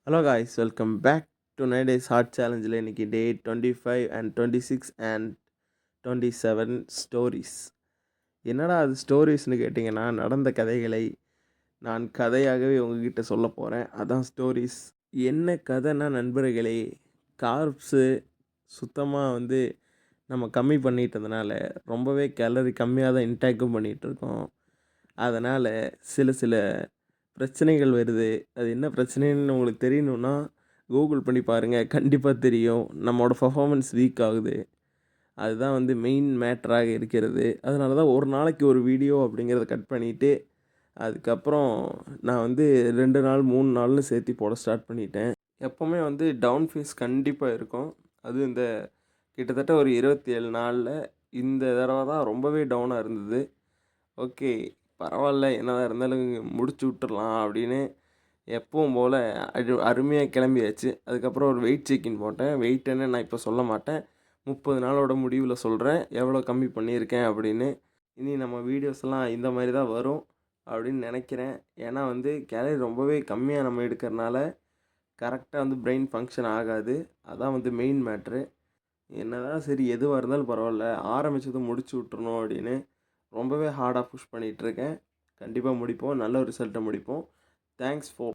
Hello guys, welcome back to 9 days hard சேலஞ்சில் இன்றைக்கி day 25 and 26 and 27 stories. என்னடா அது ஸ்டோரிஸ்னு கேட்டிங்கன்னா, நடந்த கதைகளை நான் கதையாகவே உங்ககிட்ட சொல்ல போகிறேன். அதான் ஸ்டோரிஸ். என்ன கதைன்னா நண்பர்களே, கார்ப்ஸு சுத்தமாக நம்ம கம்மி பண்ணிட்டதுனால ரொம்பவே கேலரி கம்மியாக தான் இன்டேக்கும் பண்ணிகிட்ருக்கோம். அதனால் சில சில பிரச்சனைகள் வருது. அது என்ன பிரச்சனைன்னு உங்களுக்கு தெரியணுன்னா கூகுள் பண்ணி பாருங்கள், கண்டிப்பாக தெரியும். நம்மளோட பர்ஃபார்மன்ஸ் வீக் ஆகுது. அதுதான் மெயின் மேட்டராக இருக்கிறது. அதனால தான் ஒரு நாளைக்கு ஒரு வீடியோ அப்படிங்கிறத கட் பண்ணிவிட்டு அதுக்கப்புறம் நான் 2 நாள் 3 நாள்னு சேர்த்து போட ஸ்டார்ட் பண்ணிட்டேன். எப்போவுமே டவுன் ஃபேஸ் கண்டிப்பாக இருக்கும். அதுவும் இந்த கிட்டத்தட்ட ஒரு 27 நாளில் இந்த தடவை தான் ரொம்பவே டவுனாக இருந்தது. ஓகே, பரவாயில்ல, என்னதான் இருந்தாலும் முடிச்சு விட்டுறலாம் அப்படின்னு எப்பவும் போல் அருமையாக கிளம்பியாச்சு. அதுக்கப்புறம் ஒரு வெயிட் செக்கின் போட்டேன். வெயிட் என்ன நான் இப்போ சொல்ல மாட்டேன், 30 நாளோட முடிவில் சொல்கிறேன் எவ்வளோ கம்மி பண்ணியிருக்கேன் அப்படின்னு. இனி நம்ம வீடியோஸ்லாம் இந்த மாதிரி தான் வரும் அப்படின்னு நினைக்கிறேன். ஏன்னா கேலரி ரொம்பவே கம்மியாக நம்ம எடுக்கிறனால கரெக்டாக பிரெயின் ஃபங்க்ஷன் ஆகாது. அதான் மெயின் மேட்ரு. என்னதான் சரி, எதுவாக இருந்தாலும் பரவாயில்ல, ஆரம்பித்ததை முடிச்சு விட்டுறணும் அப்படின்னு ரொம்பவே ஹார்டாக புஷ் பண்ணிகிட்ருக்கேன். கண்டிப்பாக முடிப்போம், நல்ல ஒரு ரிசல்ட்டை முடிப்போம். Thanks for